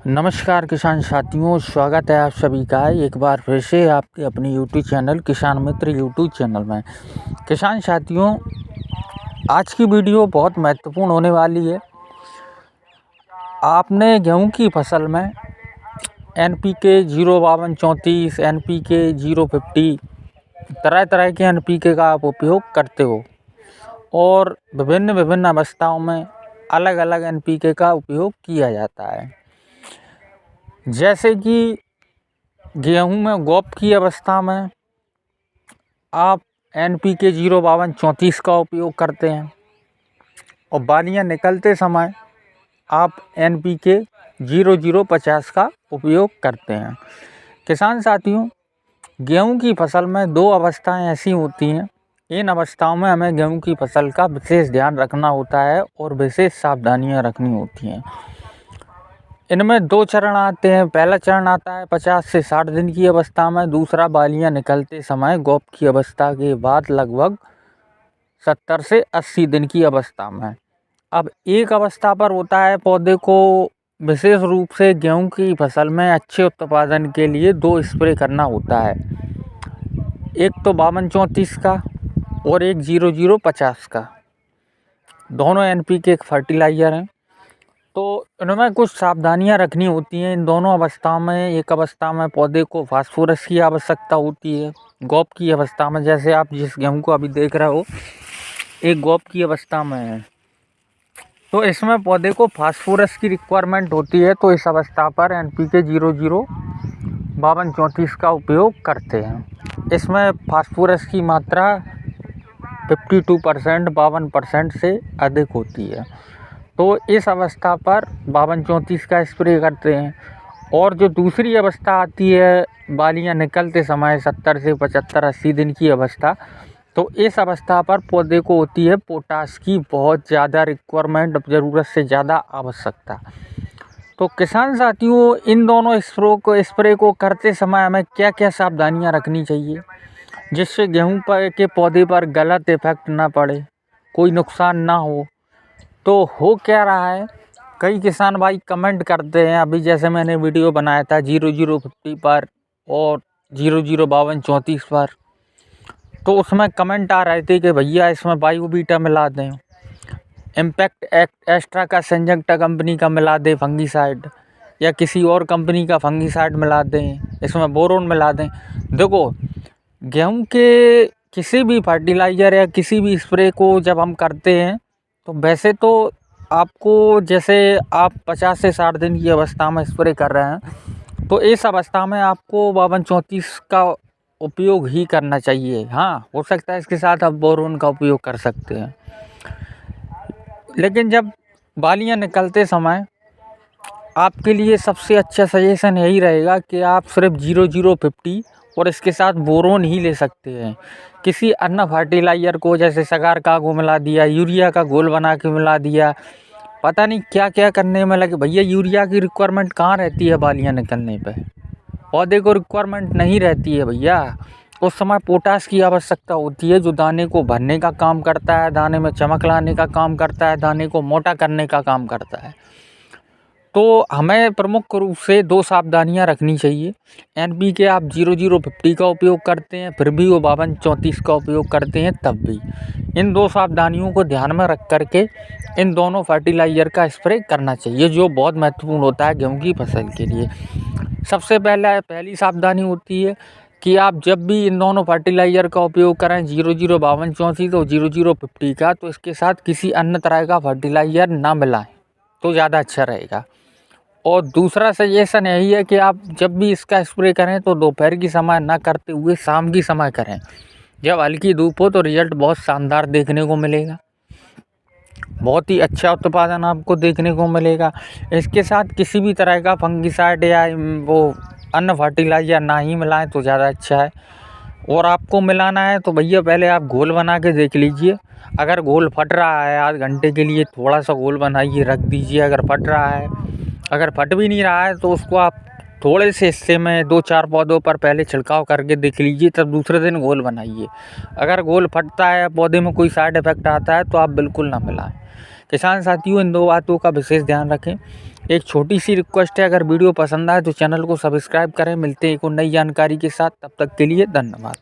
नमस्कार किसान साथियों, स्वागत है आप सभी का एक बार फिर से आपके अपने यूट्यूब चैनल किसान मित्र यूट्यूब चैनल में। किसान साथियों, आज की वीडियो बहुत महत्वपूर्ण होने वाली है। आपने गेहूं की फसल में NPK 05234, NPK 050 तरह तरह के NPK का आप उपयोग करते हो और विभिन्न अवस्थाओं में अलग अलग NPK का उपयोग किया जाता है। जैसे कि गेहूं में गौप की अवस्था में आप NPK 05234 का उपयोग करते हैं और बालियां निकलते समय आप NPK 0050 का उपयोग करते हैं। किसान साथियों, गेहूं की फसल में दो अवस्थाएं ऐसी होती हैं, इन अवस्थाओं में हमें गेहूं की फसल का विशेष ध्यान रखना होता है और विशेष सावधानियां रखनी होती हैं। इनमें दो चरण आते हैं। पहला चरण आता है 50 से 60 दिन की अवस्था में, दूसरा बालियां निकलते समय गौप की अवस्था के बाद लगभग 70 से 80 दिन की अवस्था में। अब एक अवस्था पर होता है पौधे को विशेष रूप से गेहूं की फसल में अच्छे उत्पादन के लिए दो स्प्रे करना होता है, एक तो 5234 का और एक 0050 का। दोनों NPK फर्टिलाइज़र हैं, तो इनमें कुछ सावधानियां रखनी होती हैं। इन दोनों अवस्थाओं में एक अवस्था में पौधे को फास्फोरस की आवश्यकता होती है। गौप की अवस्था में, जैसे आप जिस गेहूं को अभी देख रहे हो, एक गौप की अवस्था में है, तो इसमें पौधे को फास्फोरस की रिक्वायरमेंट होती है। तो इस अवस्था पर NPK 005234 का उपयोग करते हैं। इसमें फास्फोरस की मात्रा 52%, 52% से अधिक होती है। तो इस अवस्था पर 5234 का स्प्रे करते हैं। और जो दूसरी अवस्था आती है बालियां निकलते समय 70 से 75, 80 दिन की अवस्था, तो इस अवस्था पर पौधे को होती है पोटाश की बहुत ज़्यादा रिक्वायरमेंट, ज़रूरत से ज़्यादा आवश्यकता। तो किसान साथियों, इन दोनों स्प्रे को करते समय हमें क्या क्या सावधानियां रखनी चाहिए जिससे गेहूं के पौधे पर गलत इफेक्ट ना पड़े, कोई नुकसान ना हो। तो हो क्या रहा है, कई किसान भाई कमेंट करते हैं, अभी जैसे मैंने वीडियो बनाया था 0050 पर और 005234 पर, तो उसमें कमेंट आ रहे थे कि भैया इसमें बायोवीटा मिला दें, इम्पैक्ट एक्स्ट्रा का सिंजेंटा कंपनी का मिला दें फंगीसाइड, या किसी और कंपनी का फंगीसाइड मिला दें, इसमें बोरोन मिला दें। देखो, गेहूं के किसी भी फर्टिलाइज़र या किसी भी स्प्रे को जब हम करते हैं तो वैसे तो आपको, जैसे आप 50 से 60 दिन की अवस्था में स्प्रे कर रहे हैं, तो इस अवस्था में आपको 5234 का उपयोग ही करना चाहिए। हाँ, हो सकता है इसके साथ आप बोरोन का उपयोग कर सकते हैं, लेकिन जब बालियां निकलते समय आपके लिए सबसे अच्छा सजेशन यही रहेगा कि आप सिर्फ 0050 और इसके साथ बोरोन ही ले सकते हैं। किसी अन्य फर्टिलाइज़र को, जैसे सगार का को मिला दिया, यूरिया का घोल बना के मिला दिया, पता नहीं क्या क्या करने में लगे। भैया, यूरिया की रिक्वायरमेंट कहाँ रहती है बालियां निकलने पे? पौधे को रिक्वायरमेंट नहीं रहती है भैया। उस समय पोटाश की आवश्यकता होती है, जो दाने को भरने का काम करता है, दाने में चमक लाने का काम करता है, दाने को मोटा करने का काम करता है। तो हमें प्रमुख रूप से दो सावधानियां रखनी चाहिए। NPK आप 0050 का उपयोग करते हैं, फिर भी वो 5234 का उपयोग करते हैं, तब भी इन दो सावधानियों को ध्यान में रख करके इन दोनों फर्टिलाइज़र का स्प्रे करना चाहिए, जो बहुत महत्वपूर्ण होता है गेहूं की फसल के लिए। सबसे पहली सावधानी होती है कि आप जब भी इन दोनों फर्टिलाइज़र का उपयोग करें, 005234 तो 0050 का, तो इसके साथ किसी अन्य तरह का फर्टिलाइज़र ना मिलाएं तो ज़्यादा अच्छा रहेगा। और दूसरा सजेशन यही है कि आप जब भी इसका स्प्रे करें तो दोपहर की समय ना करते हुए शाम की समय करें। जब हल्की धूप हो तो रिजल्ट बहुत शानदार देखने को मिलेगा, बहुत ही अच्छा उत्पादन आपको देखने को मिलेगा। इसके साथ किसी भी तरह का फंगीसाइड या वो अन्य फर्टिलाइज़र ना ही मिलाएं तो ज़्यादा अच्छा है। और आपको मिलाना है तो भैया पहले आप घोल बना के देख लीजिए। अगर घोल फट रहा है, आध घंटे के लिए थोड़ा सा घोल बनाइए, रख दीजिए। अगर फट रहा है, अगर फट भी नहीं रहा है तो उसको आप थोड़े से हिस्से में 2-4 पौधों पर पहले छिड़काव करके देख लीजिए, तब दूसरे दिन घोल बनाइए। अगर घोल फटता है, पौधे में कोई साइड इफ़ेक्ट आता है तो आप बिल्कुल ना मिलाएं। किसान साथियों, इन 2 बातों का विशेष ध्यान रखें। एक छोटी सी रिक्वेस्ट है, अगर वीडियो पसंद आए तो चैनल को सब्सक्राइब करें। मिलते हैं एक और नई जानकारी के साथ, तब तक के लिए धन्यवाद।